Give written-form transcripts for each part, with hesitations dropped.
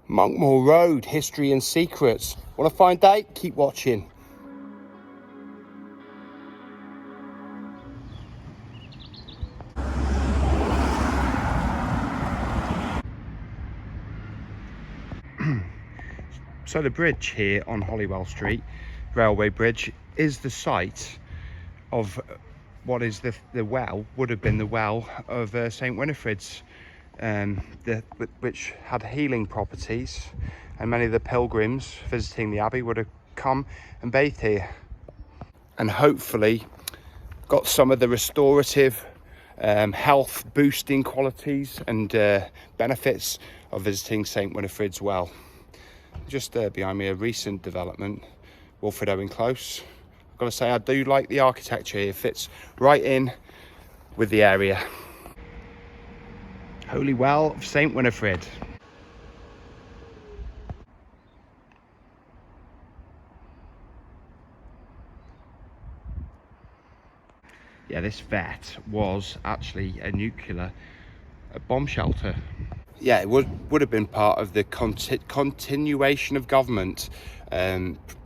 Monkmoor Road, history and secrets. Want to find out? Keep watching. So the bridge here on Holywell Street, Railway Bridge, is the site of what is the well, would have been the well of St Winifred's, which had healing properties, and many of the pilgrims visiting the abbey would have come and bathed here, and hopefully got some of the restorative health boosting qualities and benefits of visiting St Winifred's well. Just behind me, a recent development, Wilfred Owen Close. I've got to say, I do like the architecture here. It fits right in with the area. Holy Well of St Winifred. Yeah, this vet was actually a nuclear bomb shelter. Yeah, it would have been part of the continuation of government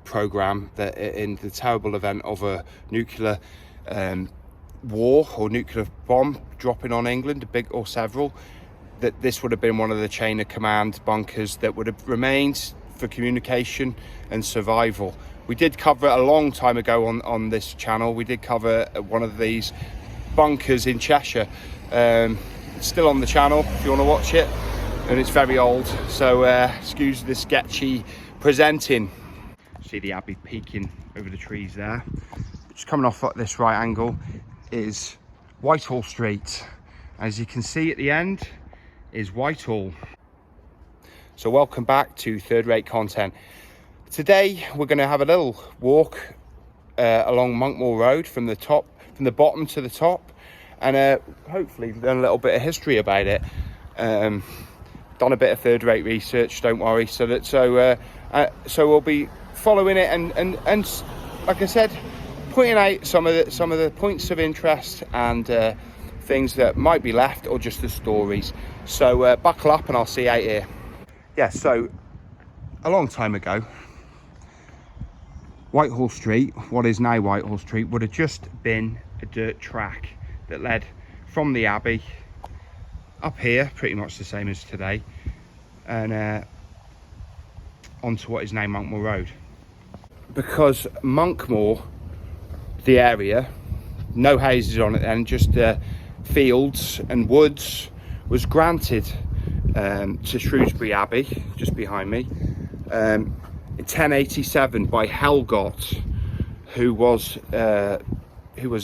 programme that in the terrible event of a nuclear war or nuclear bomb dropping on England, a big or several, that this would have been one of the chain of command bunkers that would have remained for communication and survival. We did cover it a long time ago on this channel. We did cover one of these bunkers in Cheshire. It's still on the channel if you want to watch it, and it's very old, so excuse the sketchy presenting. See the abbey peeking over the trees there. Just coming off at this right angle is Whitehall Street. As you can see at the end is Whitehall. So welcome back to Third Rate Content. Today we're going to have a little walk along Monkmoor Road from the bottom to the top, and hopefully learn a little bit of history about it. Done a bit of third-rate research, don't worry. So we'll be following it and like I said, pointing out some of the points of interest and things that might be left, or just the stories. So buckle up and I'll see you out here. Yeah, so a long time ago, Whitehall Street, what is now Whitehall Street, would have just been a dirt track that led from the abbey up here, pretty much the same as today, and onto what is now Monkmoor Road. Because Monkmore, the area, no houses on it then, just fields and woods, was granted to Shrewsbury Abbey, just behind me, in 1087 by Helgot, who was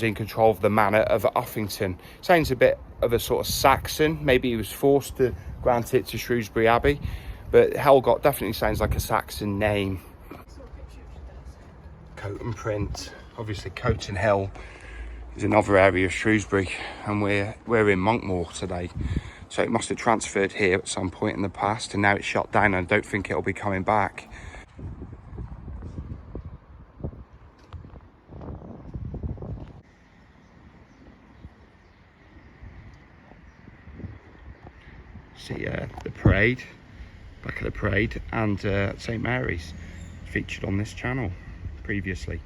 in control of the manor of Uffington. Sounds a bit of a sort of Saxon. Maybe he was forced to grant it to Shrewsbury Abbey, but Helgot definitely sounds like a Saxon name. Coat and Print, obviously Coton Hill is another area of Shrewsbury, and we're in Monkmore today. So it must have transferred here at some point in the past, and now it's shut down, and I don't think it'll be coming back. See the parade, back of the parade, and St Mary's featured on this channel previously.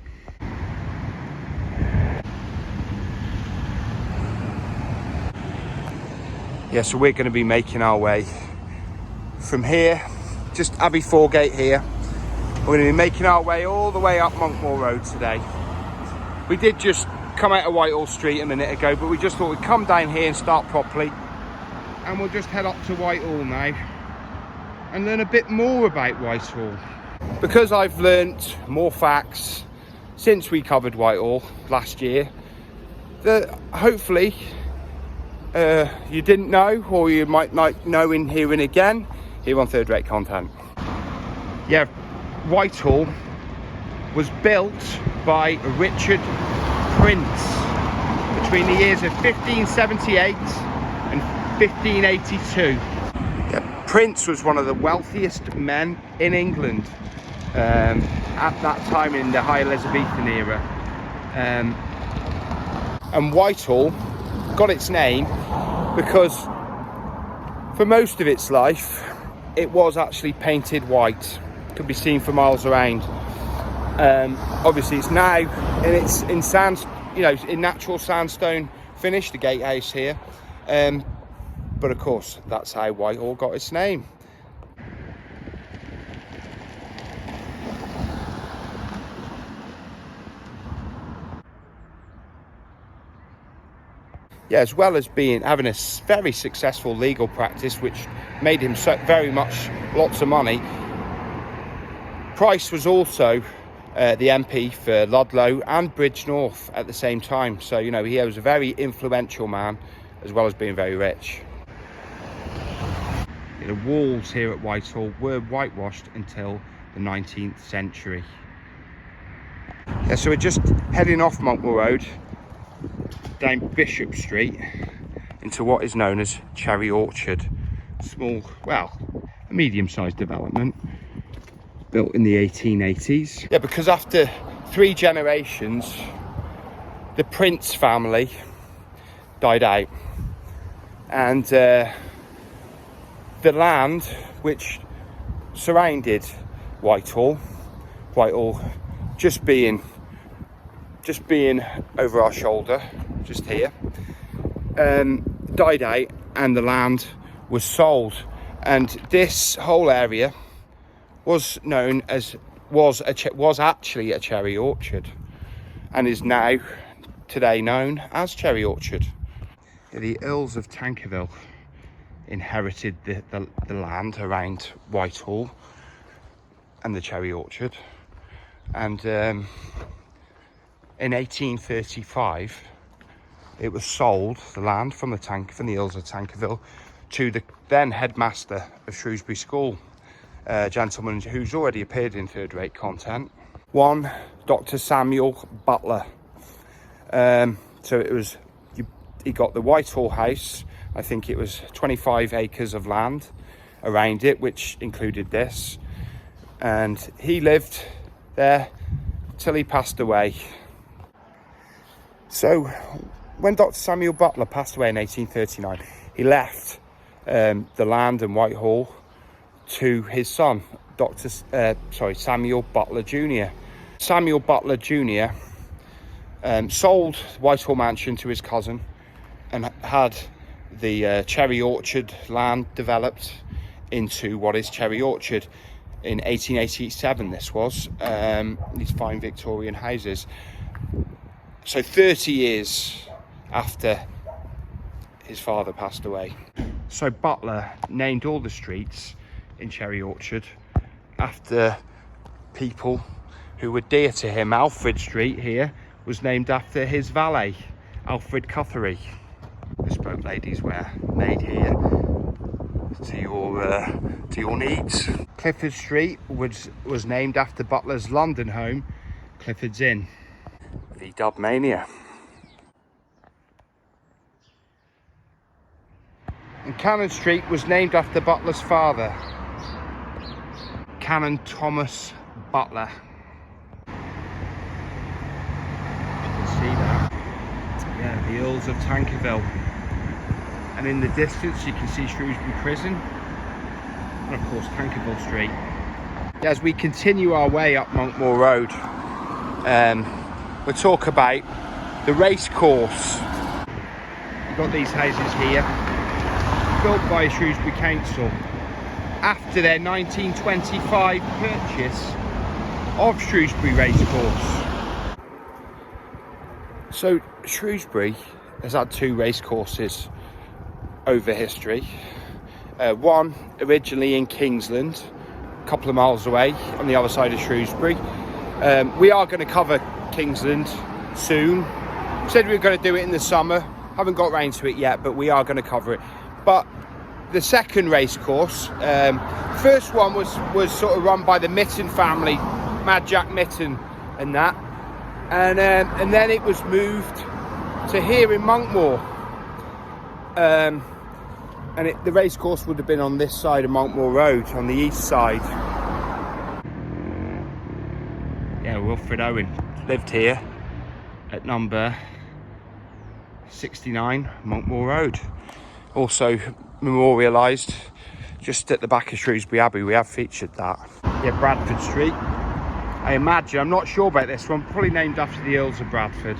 Yeah, so we're going to be making our way from here, just Abbey Foregate here. We're going to be making our way all the way up Monkmoor Road today. We did just come out of Whitehall Street a minute ago, but we just thought we'd come down here and start properly. And we'll just head up to Whitehall now and learn a bit more about Whitehall. Because I've learnt more facts since we covered Whitehall last year that hopefully you didn't know, or you might not know in hearing again here on Third Rate Content. Yeah, Whitehall was built by Richard Prince between the years of 1578 and 1582. Yeah, Prince was one of the wealthiest men in England at that time in the High Elizabethan era. And Whitehall got its name because for most of its life it was actually painted white. Could be seen for miles around. Obviously it's now, and it's in sand, you know, in natural sandstone finish, the gatehouse here. But of course, that's how Whitehall got its name. Yeah, as well as having a very successful legal practice, which made him very much lots of money. Price was also the MP for Ludlow and Bridgnorth at the same time. So, you know, he was a very influential man, as well as being very rich. The walls here at Whitehall were whitewashed until the 19th century. Yeah, so we're just heading off Monkmoor Road, down Bishop Street, into what is known as Cherry Orchard. Small, well, a medium-sized development, built in the 1880s. Yeah, because after 3 generations, the Prince family died out, and the land which surrounded Whitehall just being over our shoulder, just here, died out, and the land was sold, and this whole area was known as was actually a cherry orchard, and is now today known as Cherry Orchard. The Earls of Tankerville inherited the land around Whitehall and the Cherry Orchard, and in 1835 it was sold, the land from the Earls of Tankerville, to the then headmaster of Shrewsbury School, a gentleman who's already appeared in third-rate content, one Dr. Samuel Butler. So it was, he got the Whitehall house. I think it was 25 acres of land around it, which included this, and he lived there till he passed away. So when Dr. Samuel Butler passed away in 1839, he left the land in Whitehall to his son, Samuel Butler Jr. Samuel Butler Jr. Sold Whitehall Mansion to his cousin, and had the Cherry Orchard land developed into what is Cherry Orchard in 1887. This was these fine Victorian houses. So 30 years after his father passed away. So Butler named all the streets in Cherry Orchard after people who were dear to him. Alfred Street here was named after his valet, Alfred Cuthery. Bespoke ladies' wear made here to your needs. Clifford Street was named after Butler's London home, Clifford's Inn. The Dub Mania. And Cannon Street was named after Butler's father, Canon Thomas Butler. You can see that. Yeah, the Earls of Tankerville. And in the distance you can see Shrewsbury Prison, and of course Tankerville Street. As we continue our way up Monkmore Road, we'll talk about the racecourse. You've got these houses here, built by Shrewsbury Council after their 1925 purchase of Shrewsbury Racecourse. So Shrewsbury has had 2 racecourses over history. One originally in Kingsland, a couple of miles away on the other side of Shrewsbury. We are going to cover Kingsland soon. Said we were going to do it in the summer. Haven't got round to it yet, but we are going to cover it. But the second racecourse, first one was sort of run by the Mitten family, Mad Jack Mitten and that, and then it was moved to here in Monkmore, and the racecourse would have been on this side of Monkmore Road, on the east side. Yeah, Wilfred Owen lived here at number 69 Monkmore Road. Also memorialised just at the back of Shrewsbury Abbey. We have featured that. Yeah, Bradford Street. I imagine, I'm not sure about this one, probably named after the Earls of Bradford.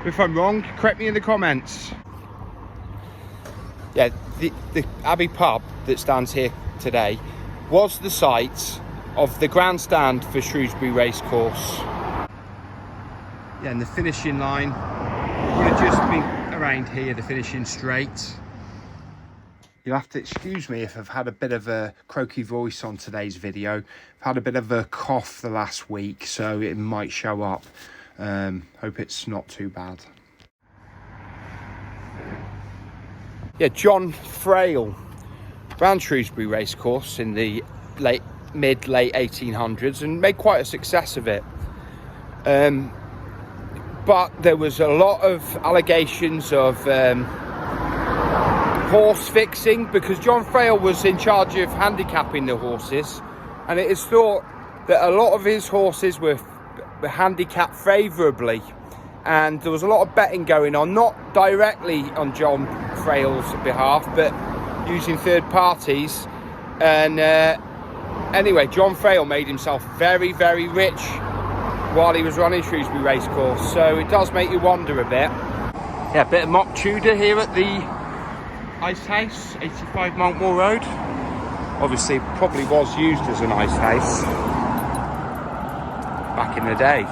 If I'm wrong, correct me in the comments. Yeah, the Abbey pub that stands here today was the site of the grandstand for Shrewsbury Racecourse. Yeah, and the finishing line would have just been around here, the finishing straight. You'll have to excuse me if I've had a bit of a croaky voice on today's video. I've had a bit of a cough the last week, so it might show up. Hope it's not too bad. Yeah, John Frail ran Shrewsbury Racecourse in the mid-late 1800s and made quite a success of it. But there was a lot of allegations of horse fixing, because John Frail was in charge of handicapping the horses, and it is thought that a lot of his horses were handicapped favourably, and there was a lot of betting going on, not directly on John Frail's behalf, but using third parties. And anyway, John Frail made himself very, very rich while he was running Shrewsbury Racecourse, so it does make you wonder a bit. Yeah, a bit of mock Tudor here at the ice house, 85 Monkmore Road. Obviously, it probably was used as an ice house back in the day.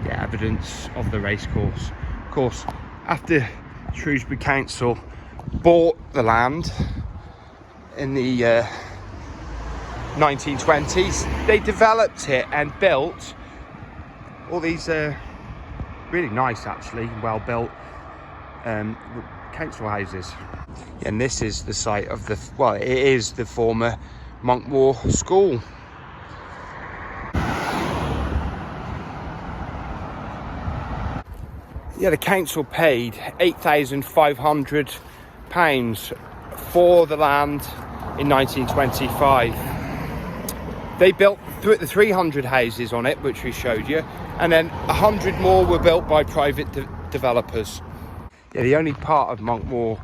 Yeah, evidence of the racecourse. Of course, after Shrewsbury Council bought the land in the 1920s, they developed it and built all these really nice, actually, well built council houses. And this is the site of the, well, it is the former Monkmore School. Yeah, the council paid £8,500 for the land in 1925. They built the 300 houses on it, which we showed you, and then 100 more were built by private developers. Yeah, the only part of Monkmore,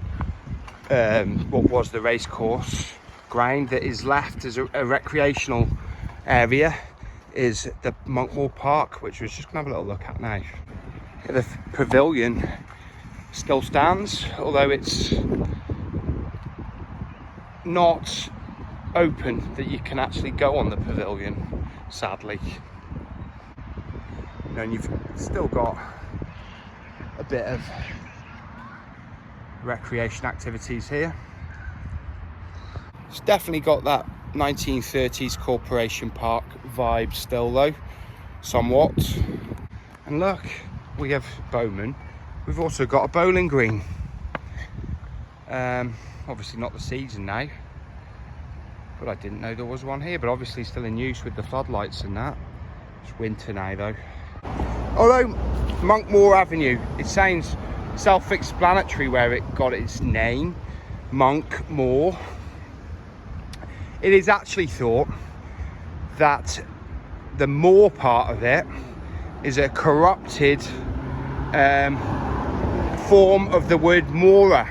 what was the racecourse ground, that is left as a recreational area is the Monkmore Park, which we're just going to have a little look at now. Yeah, the pavilion still stands, although it's not open that you can actually go on the pavilion, sadly. You know, and you've still got a bit of recreation activities here. It's definitely got that 1930s Corporation Park vibe still, though, somewhat. And look, we have Bowman. We've also got a bowling green. Obviously not the season now, but I didn't know there was one here, but obviously still in use with the floodlights and that. It's winter now, though. Although Monkmore Avenue, it sounds self-explanatory where it got its name, Monkmore. It is actually thought that the moor part of it is a corrupted form of the word Mora.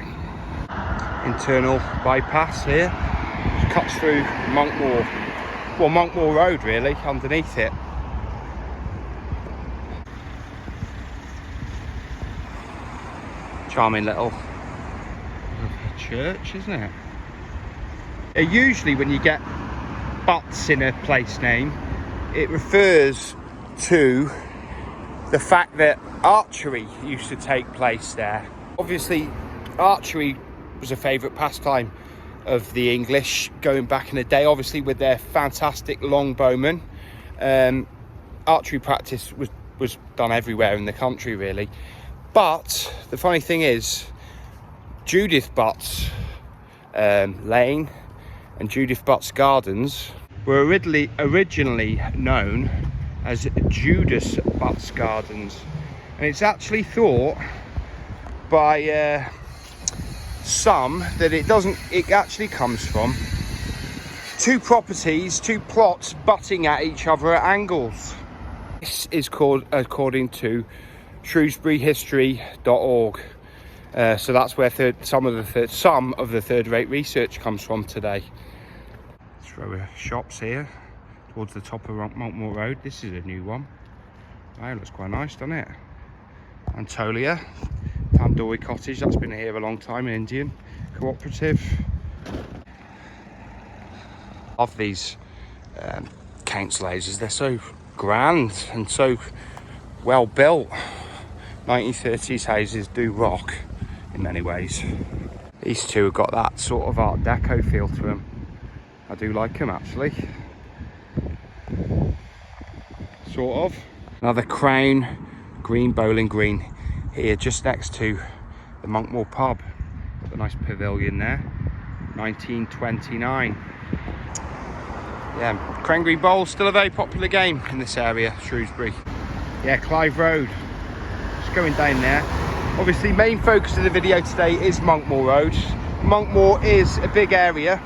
Internal bypass here, which cuts through Monkmore, well, Monkmore Road really, underneath it. Charming little church, isn't it? Usually when you get butts in a place name, it refers to the fact that archery used to take place there. Obviously, archery was a favourite pastime of the English going back in the day, obviously with their fantastic longbowmen. Archery practice was done everywhere in the country, really. But the funny thing is, Judith Butt's Lane and Judith Butt's Gardens were originally known as Judas Butt's Gardens, and it's actually thought by some that it actually comes from two plots butting at each other at angles. This is called, according to shrewsburyhistory.org, So that's where some of the third-rate research comes from today. Throw a shops here towards the top of Monkmoor Road. This is a new one. Wow, looks quite nice, doesn't it? Antolia, Tandoori Cottage, that's been here a long time, an Indian cooperative. Of these council houses, they're so grand and so well built. 1930s houses do rock in many ways. These two have got that sort of Art Deco feel to them. I do like them actually. Sort of. Another Crown green bowling green here just next to the Monkmore pub. Got the nice pavilion there. 1929. Yeah, Crown Green Bowl, still a very popular game in this area, Shrewsbury. Yeah, Clive Road. Just going down there. Obviously, main focus of the video today is Monkmoor Road. Monkmore is a big area.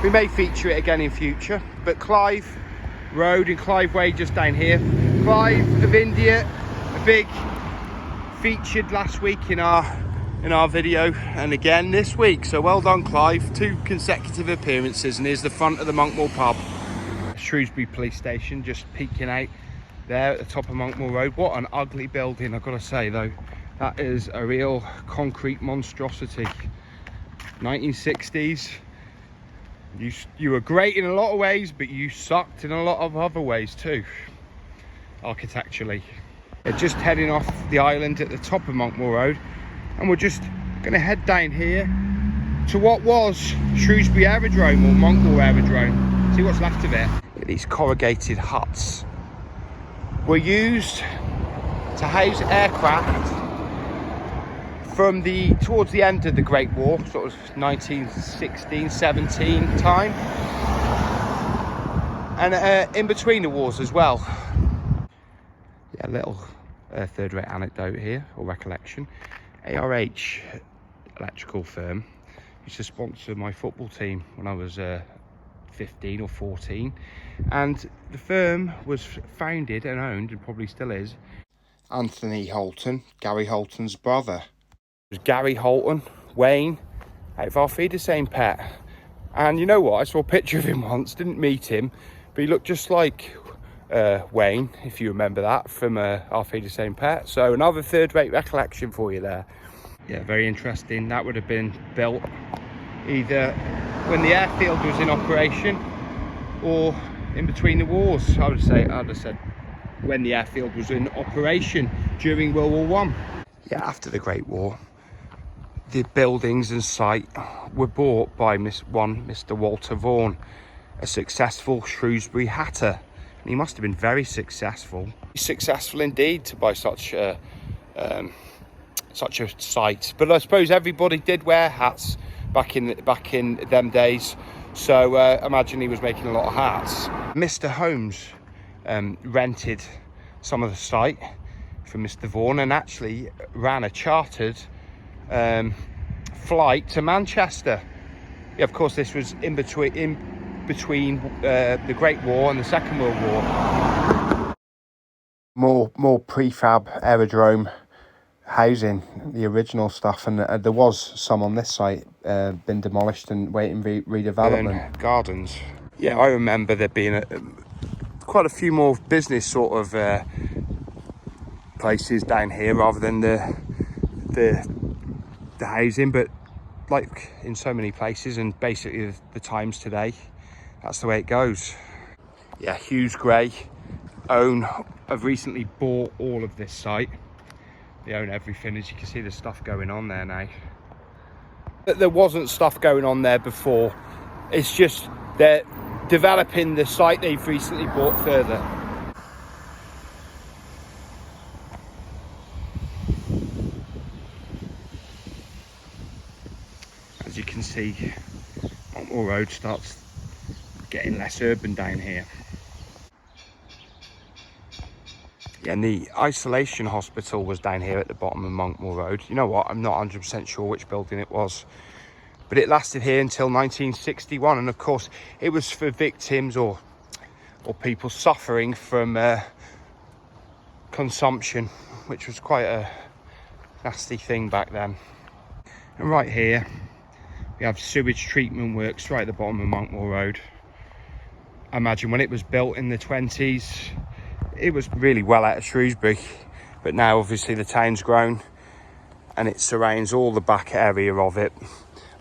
We may feature it again in future, but Clive Road and Clive Way just down here. Clive of India, a big featured last week in our video, and again this week. So well done, Clive. 2 consecutive appearances, and here's the front of the Monkmore pub. Shrewsbury Police Station just peeking out there at the top of Monkmore Road. What an ugly building, I've got to say though. That is a real concrete monstrosity. 1960s. You were great in a lot of ways, but you sucked in a lot of other ways too, architecturally. They're just heading off the island at the top of Monkmore Road, and we're just going to head down here to what was Shrewsbury Aerodrome, or Monkmore Aerodrome. See what's left of it. These corrugated huts were used to house aircraft from towards the end of the Great War, sort of 1916-17 time, and in between the wars as well. Yeah, a little third-rate anecdote here, or recollection. ARH electrical firm used to sponsor my football team when I was 15 or 14, and the firm was founded and owned, and probably still is, Anthony Holton, Gary Holton's brother. It was Gary Holton, Wayne, out of Our Feed the Same Pet. And you know what, I saw a picture of him once, didn't meet him, but he looked just like Wayne, if you remember that, from Our Feed the Same Pet. So another third-rate recollection for you there. Yeah, very interesting. That would have been built either when the airfield was in operation or in between the wars. I'd have said when the airfield was in operation during World War One. Yeah, after the Great War, the buildings and site were bought by Mr. Walter Vaughan, a successful Shrewsbury hatter. And he must have been very successful. Successful indeed to buy such a site. But I suppose everybody did wear hats back in them days. So imagine he was making a lot of hats. Mr. Holmes rented some of the site from Mr. Vaughan and actually ran a chartered flight to Manchester. Yeah, of course, this was in between the Great War and the Second World War. More prefab aerodrome housing, the original stuff, and there was some on this site been demolished and waiting redevelopment. Gardens. Yeah, I remember there being quite a few more business sort of places down here rather than the housing, but like in so many places, and basically the times today, that's the way it goes. Yeah, Hughes Gray have recently bought all of this site. They own everything. As you can see, there's stuff going on there now. But there wasn't stuff going on there before. It's just they're developing the site they've recently bought further. As you can see, Monkmoor Road starts getting less urban down here. Yeah, and the isolation hospital was down here at the bottom of Monkmoor Road. You know what, I'm not 100% sure which building it was, but it lasted here until 1961, and of course it was for victims or people suffering from consumption, which was quite a nasty thing back then. And right here we have sewage treatment works right at the bottom of Monkmore Road. I imagine when it was built in the 20s, it was really well out of Shrewsbury, but now obviously the town's grown and it surrounds all the back area of it.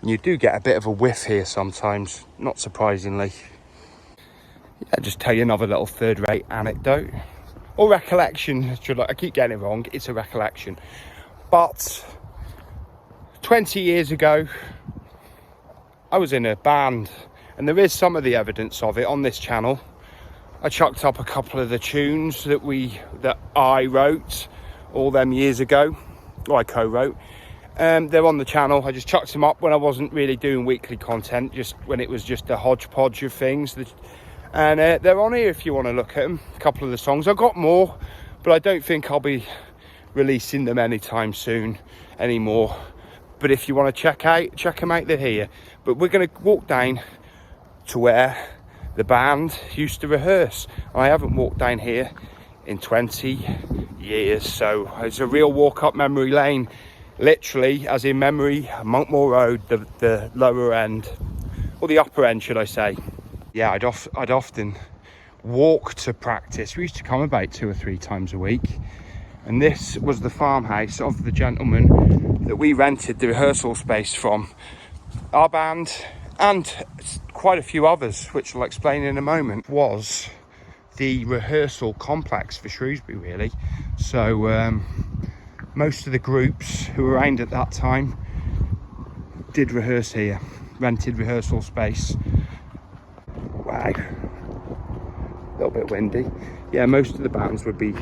And you do get a bit of a whiff here sometimes, not surprisingly. Yeah, just tell you another little third-rate anecdote. Or recollection, I keep getting it wrong, it's a recollection. But 20 years ago, I was in a band, and there is some of the evidence of it on this channel. I chucked up a couple of the tunes that I wrote all them years ago, or I co-wrote. They're on the channel. I just chucked them up when I wasn't really doing weekly content, just when it was just a hodgepodge of things. And they're on here if you want to look at them. A couple of the songs. I've got more, but I don't think I'll be releasing them anytime soon anymore. But if you want to check them out, they're here. But we're going to walk down to where the band used to rehearse. I haven't walked down here in 20 years, so it's a real walk up memory lane, literally, as in memory. Monkmoor Road, the lower end, or the upper end, should I say. Yeah, I'd often walk to practice. We used to come about 2 or 3 times a week, and this was the farmhouse of the gentleman that we rented the rehearsal space from. Our band, and quite a few others, which I'll explain in a moment, was the rehearsal complex for Shrewsbury, really. So most of the groups who were around at that time did rehearse here, rented rehearsal space. Wow, a little bit windy. Yeah, most of the bands would be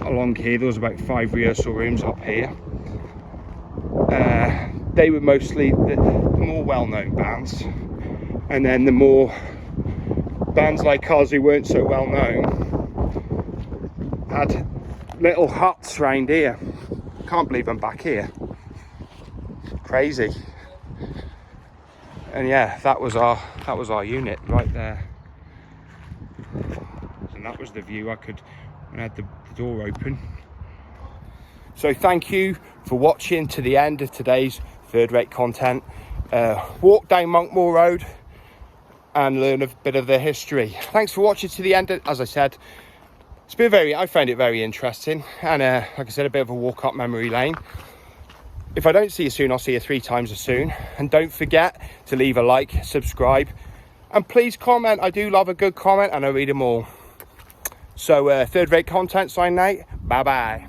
along here. There was about 5 rehearsal rooms up here. They were mostly the more well-known bands, and then the more bands like us who weren't so well-known had little huts round here. Can't believe I'm back here. Crazy. And yeah, that was our unit right there. And that was the view I could when I had the door open. So thank you for watching to the end of today's third-rate content. Walk down Monkmore Road and learn a bit of the history. Thanks for watching to the end. As I said, I found it very interesting, and like I said, a bit of a walk up memory lane. If I don't see you soon, I'll see you 3 times as soon. And don't forget to leave a like, subscribe, and please comment. I do love a good comment, and I read them all. So third-rate content sign out. Bye bye.